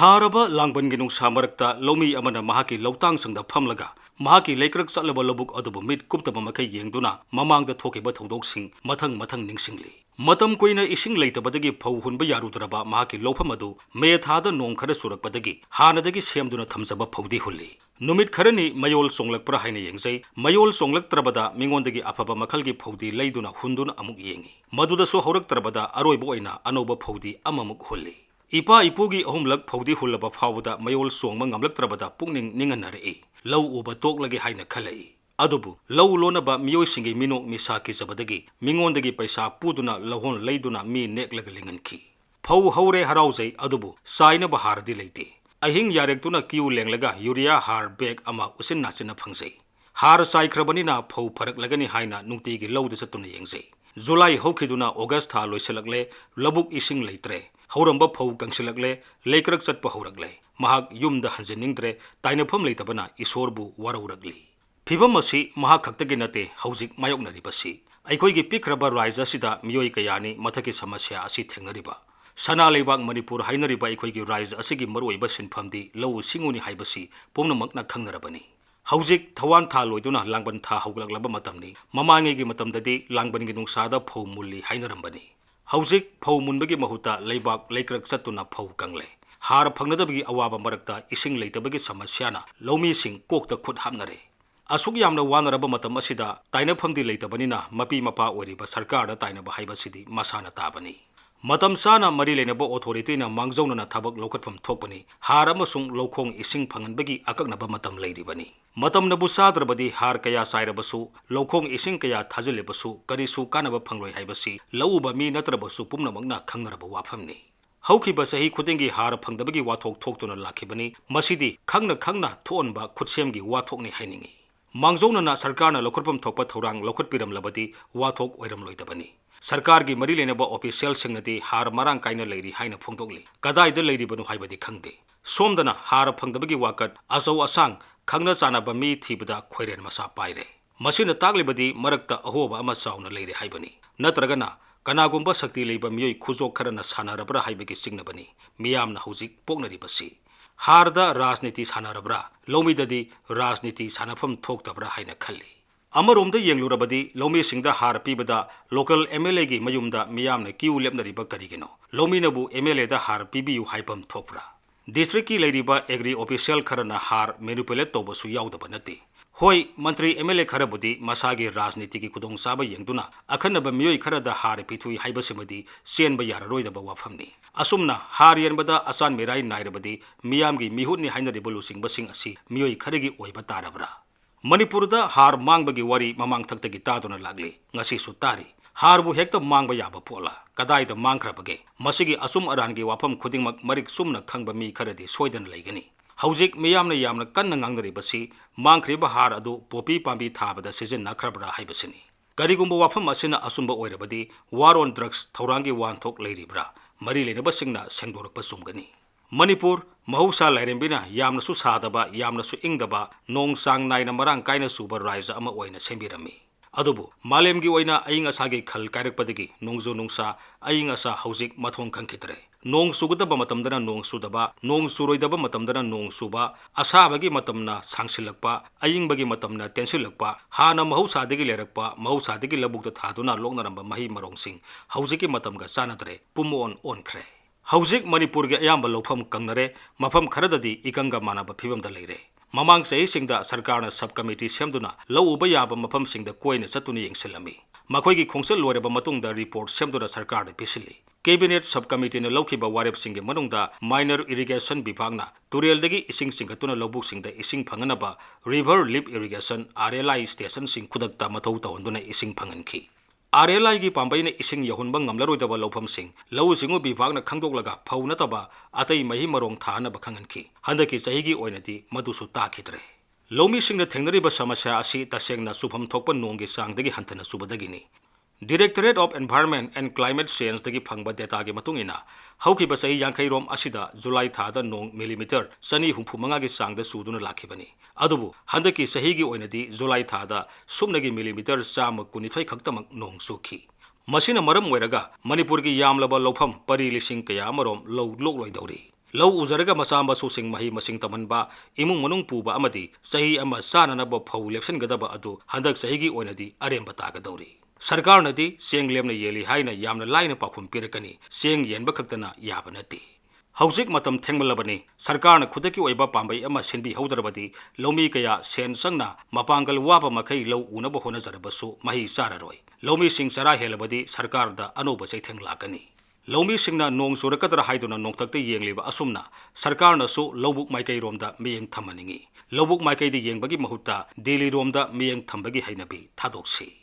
Saraba Langbangi Nungsa Marakta Lomi Amana Mahaki Lautang Sangda Pamlaga Mahaki Laikrak Salaba Loubuk Adubu Mid Kupta Makai Yengduna Mamang the Toke Batodok Sing Matang Ningsingli Matam Quina Ising later Badagi Pau Hunba Yarudraba Mahaki Lopamadu Mayata Nong Karasurak Badagi Hanadagi Semduna Tamsaba Podi Huli Numit Karani Mayol Songlak Prahine Yengzay Mayol Songlak Trabada Mingondagi Apaba Makalgi Podi Laiduna Hundun Amuk Yengi Maduda So Horak Trabada Aroi Boina Anoba Podi Amamuk Huli Ipa ipugi ahumlak phawdi hulaba phawda mayol songma ngamlak trabada pungning ninganare law uba tok lagi haina khalai adubu law lonaba miyoi singi minok misaki zabadagi mingondagi paisa puduna lahon leiduna mi neklag linganki phaw haure harauzai adubu saina bahar di leite ahing yarektuna kiu lenglaga urea har bag ama usin nachina phangjai har sai khrabani na phaw pharak lagani haina nungti gi lawda satuna yengjai July hokiduna August tha loiselakle Loubuk ising leitre Hauramba Pau Kangsilakle Laikrak Satpa Horagle Mahak Yumda Hanseningtre Tainapam Leitabana Isorbu Warauragli Pibamasi Mahak Haktaginate Hausik Mayoknari Basi Aikoigi Pikraba Raisa Sida Miyoi Kayani Mataki Samasya Asi Tengariba Sana Lebak Manipur Hainariba Aikoigi Raisa Asigi Maroi Basin Pamdi Low Singuni Haibasi Pomnamakna Kangarabani Hausik Tawan Tha Loiduna Langban Tha Hauglak Matamni Mamangi Matamdadi Langban Ginungsada Pau Muli Hainarambani Hausik Pau Munbagi Mahuta Lebak Laikrak Satuna Pau Kangle Har Pangnadabagi Awaba Marakta Ising Leitabagi Samasyana Lomi Sing Kokta Kut Hamnare Asuk Yamna Wanaraba Matamasida Taina Pamdi Leitabanina Mapi Mapa Oriba Sarkara Taina Bahaiba Sidi Masana Tabani Matam Sana Marilenabo Authority na Mangzona Tabak Lokatpam Topani Haramasung Lokong Ising Panganbagi Akagnaba Matam Lady Bani Matam Nabusadrabadi Har Kaya Sairabasu Lokong Ising Kaya Tazilibasu Karisu Kanaba Pangloi Haibasi Lauba Mi Natrabasu Pumna Magna Kangaraba Waphamni Hauki Basahi Kutingi Har Pangdabagi Watok Toktuna Lakibani Masidi Kangna Tonba Kutsemgi Watokni Hainingi Mangzona na Sarkana Lokatpam Topa Torang Lokot Piram Labadi Watok Oiram Loitabani Sarkar gi mari lenaba official singnati har marang kaina leiri haina phongdokli kadai de leiri banu haibadi khangde somdana har phangdabagi wakat azau asang khangna chana ba mi thibada khoiren masa paire masina taglibadi marakta ahoba ama sauna leiri haibani natragana kanagumba sakti leiba miyoi khujok kharana sanarabra haibagi singnabani miyamna hojik poknari basi harda rajniti sanarabra lomidadi rajniti sanafam thoktabra haina khalli Amaromda Yenglurabadi, Lomi Singda Har Pibada, local MLA gi Mayumda Miyamna Kiu Lemnariba Karigino, Lominabu MLA da Har PBU Hypam Topra. District ki Ladiba Agri official Karana Har manipulate Tobasu Yaudabanati. Hoi, Mantri MLA Karabudi, Masagi Rajniti ki Kudong Saba Yengduna, Akanaba Miyoi Karada Har Pitui Hybasimadi, Sien Bayara Roida Wafamni. Asumna, Har Yenbada Asan Mirai Nairabadi, Miyamgi Mihuni Haina Revolution Basing Asi, Miyoi Karigi Oibatarabra. Manipurda har mangbagi wari mamang tagtagi taduna lagli ngasi sutari harbu hekta mangba yaba pola kadai da mangkrabage masigi asum arangi wapam khudingmak marik sumna khangba mi kharadi soidan leigani haujik miyamna yamna kanna ngangri basi mangkhriba har adu popi pambi thabada season nakrabra haibasini karigumba wafam asina asumba oirabadi war on drugs thaurangi wanthok leiribra mari lenaba singna sengdorpa sumgani Manipur Mahausa Lairembina Yamnasu Sadaba Yamnasu Ingdaba Nong Sang Naina Marang Kaina Super Raisa Ama Oina Sembirami Adubu Malemgi Oina Aing Asagi Khal Kairakpadagi Nongzo Nongsa Aing Asa Hausik Mathong Kankitre Nong Sugudaba Matamdana Nong Sudaba Nong Suroidaba Matamdana Nong Suba Asabagi Matamna Sangsilakpa Aing Bagi Matamna Tensilakpa Hana Mahausa Digi Lerakpa Mahausa Digi Labuk Thaduna Longnaramba Mahi Marong Sing Hausiki Matamga Sanadre Pumon Onkre Hausik Manipur ge ayamba lofam kangnare mafam kharadadi ikanga manaba phibamda leire mamang sei singda sarkarna subcommittee semduna lauba yaba mafam singda koina satuni yengsilami makhoi gi khongsal loreba matungda report semduna sarkar de pisili cabinet subcommittee ne lokhiba warep singge manungda minor irrigation bibhagna turel-dagi ising singatuna Loubuk singda ising phanganaba river lip irrigation RLI station sing khudakta mathau tawanduna ising phanganki RLI gi pambaina ising yahunba ngamlaroidaba lofam sing lau singu bibhagna khangdoklaga phauna taba atai mahi marong thana bakhanganki handaki sahigi oinati madusu takhidre lomi singna thengnariba samasya asi tasengna subham thokpa nonggi sangdagi hantana subadagini Directorate of Environment and Climate Science dagi phangba data gi matungina haukiba sahi Maikeiromdasu asida July thada nong millimeter sani humphumanga gi sangda suduna lakhibani adubu handaki sahi gi oinadi July thada sumnagi millimeter sama kunithai khaktamak nong sukhi masina maram oiraga Manipur gi yamlaba lofam pari lising kaya amarom low lokloi dauri ꯂꯧ ꯎꯖꯔꯒ ꯃꯆꯥ ꯃꯁꯨꯁꯤꯡ ꯃꯍꯩ ꯃꯁꯤꯡ ꯇꯝꯍꯟꯕ ꯏꯃꯨꯡ ꯃꯅꯨꯡ ꯄꯨꯕ ꯑꯃꯗꯤ ꯆꯍꯤ ꯑꯃ ꯆꯥꯅꯅꯕ ꯐꯧ ꯂꯦꯞꯁꯤꯟꯒꯗꯕ ꯑꯗꯨ ꯍꯟꯗꯛ ꯆꯍꯤꯒꯤ ꯑꯣꯏꯅꯗꯤ ꯑꯔꯦꯝꯕ ꯇꯥꯒꯗꯧꯔꯤ ꯁꯔꯀꯥꯔꯅꯗꯤ ꯆꯦꯡ ꯂꯦꯝꯅ ꯌꯦꯜꯂꯤ ꯍꯥꯏꯅ ꯌꯥꯝꯅ ꯂꯥꯏꯅ ꯄꯥꯎꯈꯨꯝ ꯄꯤꯔꯛꯀꯅꯤ ꯆꯦꯡ ꯌꯦꯟꯕ ꯈꯛꯇꯅ ꯌꯥꯕ ꯅꯠꯇꯦ ꯍꯧꯖꯤꯛ ꯃꯇꯝ ꯊꯦꯡꯃꯜꯂꯕꯅꯤ ꯁꯔꯀꯥꯔꯅ ꯈꯨꯗꯛꯀꯤ ꯑꯣꯏꯕ ꯄꯥꯝꯕꯩ ꯑꯃ ꯁꯤꯟꯕꯤꯍꯧꯗ꯭ꯔꯕꯗꯤ ꯂꯧꯃꯤ ꯀꯌꯥ ꯁꯦꯟ ꯆꯪꯅ ꯃꯄꯥꯡꯒꯜ ꯋꯥꯕ ꯃꯈꯩ ꯂꯧ ꯎꯅꯕ ꯍꯣꯠꯅꯖꯔꯕꯁꯨ ꯃꯍꯩ ꯆꯥꯔꯔꯣꯏ ꯂꯧꯃꯤꯁꯤꯡ ꯆꯔꯥ ꯍꯦꯜꯂꯕꯗꯤ ꯁꯔꯀꯥꯔꯗ ꯑꯅꯧꯕ ꯆꯩꯊꯦꯡ ꯂꯥꯛꯀꯅꯤ ꯂꯧꯃꯤꯁꯤꯡꯅ ꯅꯣꯡ ꯆꯨꯔꯛꯀꯗ꯭ꯔꯥ ꯍꯥꯏꯗꯨꯅ ꯅꯣꯡꯊꯛꯇ ꯌꯦꯡꯂꯤꯕ ꯑꯁꯨꯝꯅ ꯁꯔꯀꯥꯔꯅꯁꯨ ꯂꯧꯕꯨꯛ ꯃꯥꯏꯀꯩꯔꯣꯝꯗ ꯃꯤꯠꯌꯦꯡ ꯊꯝꯍꯟꯅꯤꯡꯉꯤ ꯂꯧꯕꯨꯛ ꯃꯥꯏꯀꯩꯗ ꯌꯦꯡꯕꯒꯤ ꯃꯍꯨꯠꯇ ꯗꯦꯜꯂꯤꯔꯣꯝꯗ ꯃꯤꯠꯌꯦꯡ ꯊꯝꯕꯒꯤ ꯍꯩꯅꯕꯤ ꯊꯥꯗꯣꯛꯁꯤ